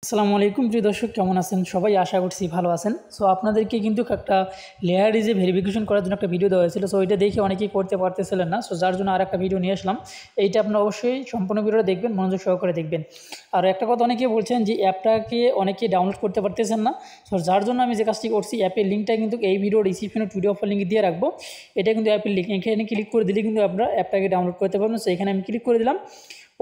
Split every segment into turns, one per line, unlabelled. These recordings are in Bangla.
আসসালামু আলাইকুম প্রিয় দর্শক, কেমন আছেন সবাই? আশা করছি ভালো আছেন। সো আপনাদেরকে কিন্তু একটা লেয়ার ইজে ভেরিফিকেশন করার জন্য একটা ভিডিও দেওয়া হয়েছিল। সো ওইটা দেখে অনেকেই করতে পারতেছিলেন না, সো যার জন্য আর একটা ভিডিও নিয়ে আসলাম। এইটা আপনারা অবশ্যই সম্পূর্ণ ভিডিওটা দেখবেন, মনোযোগ সহকারে দেখবেন। আর একটা কথা, অনেকেই বলছেন যে অ্যাপটাকে অনেকেই ডাউনলোড করতে পারতেছেন না। সো যার জন্য আমি যে কাজটি করছি, অ্যাপের লিঙ্কটা কিন্তু এই ভিডিও ডিসক্রিপশনে ভিডিও অফার লিঙ্ক দিয়ে রাখবো। এটা কিন্তু অ্যাপের লিঙ্ক, এখানে ক্লিক করে দিলে কিন্তু আপনারা অ্যাপটাকে ডাউনলোড করতে পারবেন। সো এখানে আমি ক্লিক করে দিলাম,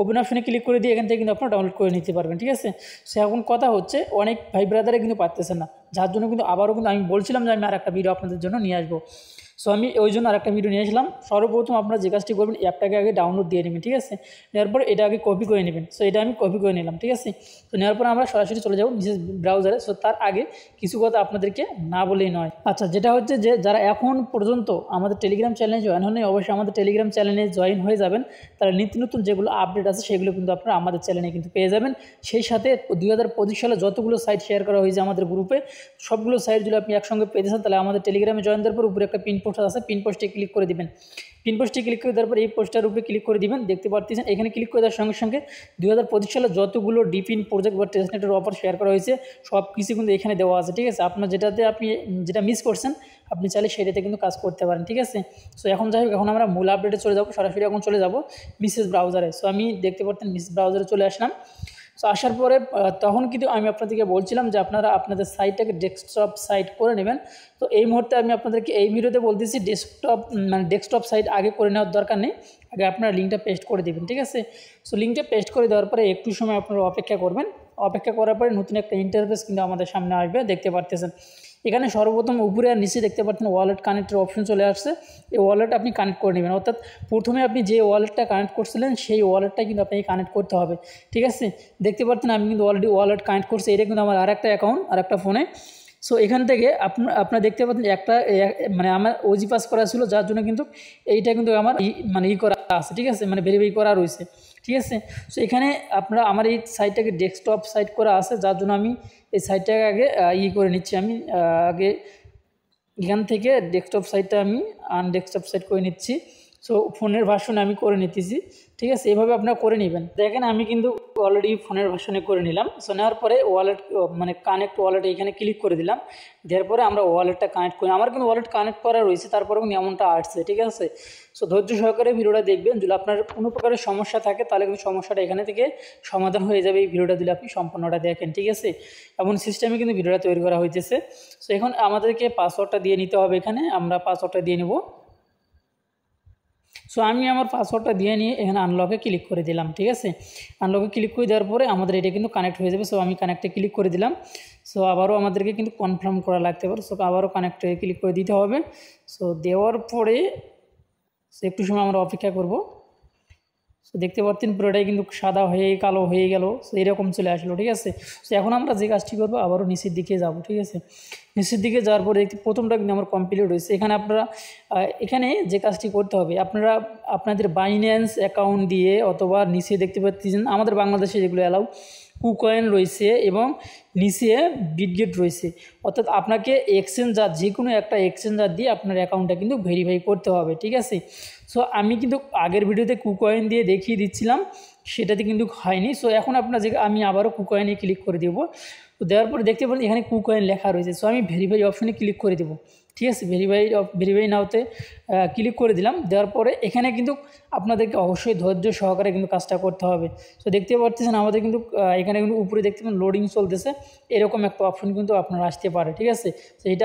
ওপেন অপশনে ক্লিক করে দিয়ে এখান থেকে কিন্তু আপনারা ডাউনলোড করে নিতে পারবেন। ঠিক আছে, সে এখন কথা হচ্ছে অনেক ভাই ব্রাদারে কিন্তু পারতেছেন না, যার জন্য কিন্তু আবারও কিন্তু আমি বলছিলাম যে আমি আর একটা ভিডিও আপনাদের জন্য নিয়ে আসবো। সো আমি ওই জন্য আর একটা ভিডিও নিয়ে আসলাম। সর্বপ্রথম আপনারা যে কাজটি করবেন, অ্যাপটাকে আগে ডাউনলোড দিয়ে নেবেন। ঠিক আছে, নেওয়ার পর এটা আগে কপি করে নেবেন। সো এটা আমি কপি করে নিলাম। ঠিক আছে, তো নেওয়ার পর আমরা সরাসরি চলে যাবো নিচের ব্রাউজারে। সো তার আগে কিছু কথা আপনাদেরকে না বলেই নয়। আচ্ছা, যেটা হচ্ছে যে যারা এখন পর্যন্ত আমাদের টেলিগ্রাম চ্যানেলে জয়েন হননি, অবশ্যই আমাদের টেলিগ্রাম চ্যানেলে জয়েন হয়ে যাবেন। তারা নিত্য নতুন যেগুলো আপডেট আছে সেগুলো কিন্তু আপনারা আমাদের চ্যানেলে কিন্তু পেয়ে যাবেন। সেই সাথে 2025 সালে যতগুলো সাইট শেয়ার করা হয়েছে আমাদের গ্রুপে, সবগুলো সাইট যদি আপনি একসঙ্গে পেয়ে যান, তাহলে আমাদের টেলিগ্রামে জয়েন দেওয়ার পর উপরে একটা পিন পোস্ট আছে, পিন পোস্টে ক্লিক করে দিবেন। পিন পোস্টে ক্লিক করে দেওয়ার পর এই পোস্টার উপরে ক্লিক করে দিবেন। দেখতে পাচ্ছেন এখানে ক্লিক করে দেওয়ার সঙ্গে সঙ্গে 2025 সালে যতগুলো ডিপিন প্রজেক্ট বা টেস্টনেটের অফার শেয়ার করা হয়েছে সব কিছু কিন্তু এখানে দেওয়া আছে। ঠিক আছে, আপনার যেটা মিস করছেন আপনি চাইলে সেটাতে কিন্তু কাজ করতে পারেন। ঠিক আছে, সো এখন যাই হোক, এখন আমরা মূল আপডেটে চলে যাবো। সরাসরি এখন চলে যাব মিসেস ব্রাউজারে। সো আমি দেখতে পারতেন মিসেস ব্রাউজারে চলে আসলাম। সো আসার পরে তখন কিন্তু আমি আপনাদেরকে বলছিলাম যে আপনারা আপনাদের সাইটটাকে ডেস্কটপ সাইট করে নেবেন। তো এই মুহূর্তে আমি আপনাদেরকে এই ভিডিওতে বলতেছি ডেস্কটপ সাইট আগে করে নেওয়ার দরকার নেই, আগে আপনারা লিঙ্কটা পেস্ট করে দেবেন। ঠিক আছে, সো লিঙ্কটা পেস্ট করে দেওয়ার পরে একটু সময় আপনারা অপেক্ষা করবেন। অপেক্ষা করার পরে নতুন একটা ইন্টারফেস কিন্তু আমাদের সামনে আসবে, দেখতে পারতেছেন। এখানে সর্বপ্রথম উপরে আর নিচে দেখতে পাচ্ছেন ওয়ালেট কানেক্টের অপশন চলে আসছে। এই ওয়ালেট আপনি কানেক্ট করে নেবেন, অর্থাৎ প্রথমে আপনি যে ওয়ালেটটা কানেক্ট করছিলেন সেই ওয়ালেটটা কিন্তু আপনাকে কানেক্ট করতে হবে। ঠিক আছে, দেখতে পাচ্ছেন আমি কিন্তু অলরেডি ওয়ালেট কানেক্ট করছি। এটা কিন্তু আমার আরেকটা অ্যাকাউন্ট, আরেকটা ফোনে। সো এখান থেকে আপনারা দেখতে পাচ্ছেন একটা মানে আমার ওজি পাস করা ছিল, যার জন্য কিন্তু এইটা কিন্তু আমার করা আছে। ঠিক আছে, মানে ভেরিফাই করা রয়েছে। ঠিক আছে, সো এখানে আপনারা আমার এই সাইটটাকে ডেস্কটপ সাইট করা আছে, যার জন্য আমি এই সাইটটাকে আগে করে নিচ্ছি। আমি আগে এখান থেকে ডেস্কটপ সাইটটা আমি আনডেস্কটপ সাইট করে নিচ্ছি। সো ফোনের ভার্সনে আমি করে নিতেছি। ঠিক আছে, এভাবে আপনারা করে নেবেন। দেখেন আমি কিন্তু অলরেডি ফোনের ভার্সনে করে নিলাম। সো নেওয়ার পরে ওয়ালেট কানেক্ট ওয়ালেট এখানে ক্লিক করে দিলাম। দেওয়ার পরে আমরা ওয়ালেটটা কানেক্ট করি। আমার কিন্তু ওয়ালেট কানেক্ট করা রয়েছে, তারপরে কিন্তু এমনটা আসছে। ঠিক আছে, সো ধৈর্য সহকারে ভিডিওটা দেখবেন। যদি আপনার কোনো প্রকারের সমস্যা থাকে তাহলে কিন্তু সমস্যাটা এখানে থেকে সমাধান হয়ে যাবে এই ভিডিওটা দিলে আপনি সম্পূর্ণটা দেখেন। ঠিক আছে, এমন সিস্টেমে কিন্তু ভিডিওটা তৈরি করা হয়েছে। সো এখন আমাদেরকে পাসওয়ার্ডটা দিয়ে নিতে হবে। এখানে আমরা পাসওয়ার্ডটা দিয়ে নেব। সো আমি আমার পাসওয়ার্ডটা দিয়ে নিয়ে এখানে আনলকে ক্লিক করে দিলাম। ঠিক আছে, আনলকে ক্লিক করে দেওয়ার পরে আমাদের এটা কিন্তু কানেক্ট হয়ে যাবে। সো আমি কানেক্টে ক্লিক করে দিলাম। সো আবারও আমাদেরকে কিন্তু কনফার্ম করা লাগতে পারে। সো আবারও কানেক্টে ক্লিক করে দিতে হবে। সো দেওয়ার পরে একটু সময় আমরা অপেক্ষা করব। সো দেখতে পাচ্ছেন পুরোটাই কিন্তু সাদা হয়ে কালো হয়ে গেল। সো এরকম চলে আসলো। ঠিক আছে, সো এখন আমরা যে কাজটি করবো আবারও নিচের দিকে যাব। ঠিক আছে, নিচের দিকে যাওয়ার পরে দেখতে প্রথমটা কিন্তু আমার কমপ্লিট হয়েছে। এখানে আপনারা এখানে যে কাজটি করতে হবে, আপনারা আপনাদের বাইন্যান্স অ্যাকাউন্ট দিয়ে অথবা নিচে দেখতে পাচ্ছেন আমাদের বাংলাদেশে যেগুলো অ্যালাউ কুকয়েন রয়েছে এবং নিচে বিটগেট রয়েছে, অর্থাৎ আপনাকে এক্সচেঞ্জার যে কোনো একটা এক্সচেঞ্জার দিয়ে আপনার অ্যাকাউন্টটা কিন্তু ভেরিফাই করতে হবে। ঠিক আছে, সো আমি কিন্তু আগের ভিডিওতে কুকয়েন দিয়ে দেখিয়ে দিচ্ছিলাম, সেটাতে কিন্তু হয়নি। সো এখন আমি আবারও কুকয়েনে ক্লিক করে দেবো। তো দেওয়ার পরে দেখতে পারেন এখানে কুকয়েন লেখা রয়েছে। সো আমি ভেরিফাই অপশনে ক্লিক করে দেবো। ঠিক আছে, ভেরিফাই নাওতে ক্লিক করে দিলাম। দেওয়ার পরে এখানে কিন্তু আপনাদেরকে অবশ্যই ধৈর্য সহকারে কিন্তু কাজটা করতে হবে। সো দেখতে পাচ্ছেন আমাদের কিন্তু এখানে কিন্তু উপরে দেখতে পাবেন লোডিং চলতেছে, এরকম একটা অপশন কিন্তু আপনার আসতে পারে। ঠিক আছে, তো এটা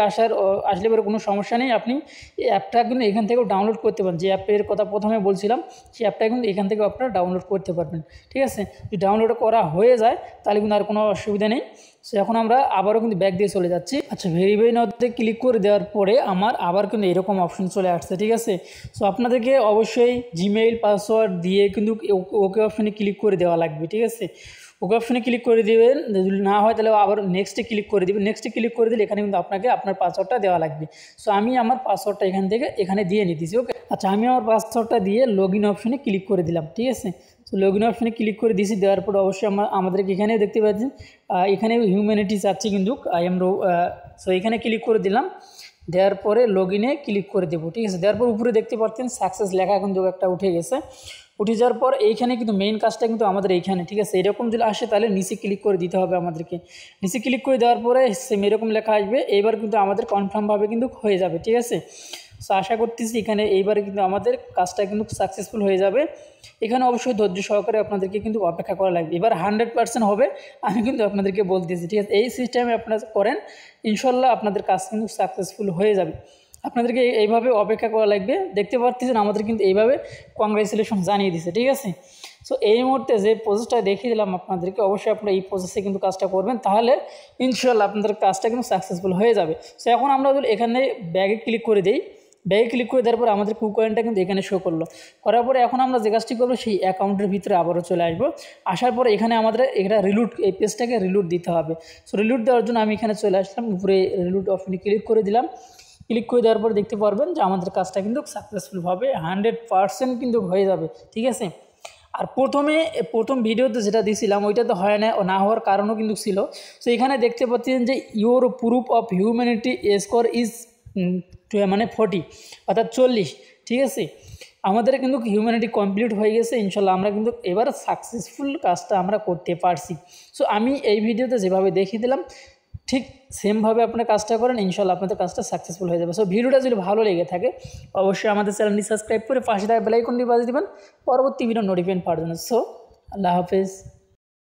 আসলে পরে কোনো সমস্যা নেই। আপনি এই অ্যাপটা কিন্তু এখান থেকেও ডাউনলোড করতে পারেন। যে অ্যাপের কথা প্রথমে বলছিলাম সেই অ্যাপটা কিন্তু এখান থেকেও আপনারা ডাউনলোড করতে পারবেন। ঠিক আছে, যদি ডাউনলোড করা হয়ে যায় তাহলে কিন্তু আর কোনো অসুবিধা নেই। সো এখন আমরা আবারও কিন্তু ব্যাক দিয়ে চলে যাচ্ছি। আচ্ছা, ভেরিফাই নাওতে ক্লিক করে দেওয়ার পরে আমার আবার কিন্তু এরকম অপশন চলে আসছে। ঠিক আছে, সো আপনাদেরকে অবশ্যই জিমেইল পাসওয়ার্ড দিয়ে কিন্তু ওকে অপশনে ক্লিক করে দেওয়া লাগবে। ঠিক আছে, ওকে অপশনে ক্লিক করে দেবেন। যদি না হয় তাহলে আবার নেক্সটে ক্লিক করে দেবেন। নেক্সটে ক্লিক করে দিলে এখানে কিন্তু আপনাকে আপনার পাসওয়ার্ডটা দেওয়া লাগবে। সো আমি আমার পাসওয়ার্ডটা এখানে দিয়ে নিতেছি। ওকে, আচ্ছা, আমি আমার পাসওয়ার্ডটা দিয়ে লগ ইন অপশনে ক্লিক করে দিলাম। ঠিক আছে, সো লগ ইন অপশনে ক্লিক করে দিয়েছি। দেওয়ার পর অবশ্যই আমাদেরকে এখানেও দেখতে পাচ্ছেন এখানে হিউম্যানিটি চাচ্ছি কিন্তু সো এখানে ক্লিক করে দিলাম। দেওয়ার পরে লগ ইনে ক্লিক করে দেবো। ঠিক আছে, দেওয়ার পর উপরে দেখতে পাচ্ছেন সাকসেস লেখা কিন্তু একটা উঠে গেছে। উঠে যাওয়ার পর এইখানে কিন্তু মেইন কাজটা কিন্তু আমাদের এইখানে, ঠিক আছে। এরকম যদি আসে তাহলে নিচে ক্লিক করে দিতে হবে আমাদেরকে। নিচে ক্লিক করে দেওয়ার পরে সেম এরকম লেখা আসবে, এবার কিন্তু আমাদের কনফার্মভাবে কিন্তু হয়ে যাবে, ঠিক আছে। সো আশা করতেছি এখানে এইবারে কিন্তু আমাদের কাজটা কিন্তু সাকসেসফুল হয়ে যাবে। এখানে অবশ্যই ধৈর্য সহকারে আপনাদেরকে কিন্তু অপেক্ষা করা লাগবে। এবার 100% হবে, আমি কিন্তু আপনাদেরকে বলতেছি, ঠিক আছে। এই সিস্টেমে আপনারা করেন, ইনশাল্লাহ আপনাদের কাজ কিন্তু সাকসেসফুল হয়ে যাবে। আপনাদেরকে এইভাবে অপেক্ষা করা লাগবে। দেখতে পাচ্ছেন আমাদের কিন্তু এইভাবে কংগ্রেচুলেশন জানিয়ে দিছে, ঠিক আছে। সো এই মুহূর্তে যে প্রসেসটা দেখিয়ে দিলাম আপনাদেরকে, অবশ্যই আপনারা এই প্রসেসে কিন্তু কাজটা করবেন, তাহলে ইনশাল্লাহ আপনাদের কাজটা কিন্তু সাকসেসফুল হয়ে যাবে। সো এখন আমরা যদি এখানে ব্যাগে ক্লিক করে দিই, ব্যাগে ক্লিক করে দেওয়ার পর আমাদের কুকয়েনটা কিন্তু এখানে শো করলো। করার পরে এখন আমরা যে কাজটি করবো, সেই অ্যাকাউন্টের ভিতরে আবারও চলে আসবো। আসার পরে এখানে আমাদের এটা রিলুট, এই পেজটাকে রিলুট দিতে হবে। সো রিলুট দেওয়ার জন্য আমি এখানে চলে আসলাম, উপরে রিলুট অপশনে ক্লিক করে দিলাম। ক্লিক করে দেওয়ার পর দেখতে পারবেন যে আমাদের কাজটা কিন্তু সাকসেসফুলভাবে 100% কিন্তু হয়ে যাবে, ঠিক আছে। আর প্রথম ভিডিওতে যেটা দিয়েছিলাম ওইটা তো হয় না হওয়ার কারণও কিন্তু ছিল। সো এখানে দেখতে পাচ্ছেন যে your proof of humanity score is 40, অর্থাৎ 40, ঠিক আছে। আমাদের কিন্তু হিউম্যানিটি কমপ্লিট হয়ে গেছে, ইনশাল্লাহ আমরা কিন্তু এবার সাকসেসফুল কাজটা আমরা করতে পারছি। সো আমি এই ভিডিওতে যেভাবে দেখিয়ে দিলাম ঠিক সেমভাবে আপনারা কাজটা করেন, ইনশাল্লাহ আপনাদের কাজটা সাকসেসফুল হয়ে যাবে। সো ভিডিওটা যদি ভালো লেগে থাকে অবশ্যই আমাদের চ্যানেলটি সাবস্ক্রাইব করে পাশে থাকা বেল আইকনটি বাজিয়ে দেবেন পরবর্তী ভিডিও নোটিফিকেশন পাওয়ার জন্য। সো আল্লাহ হাফেজ।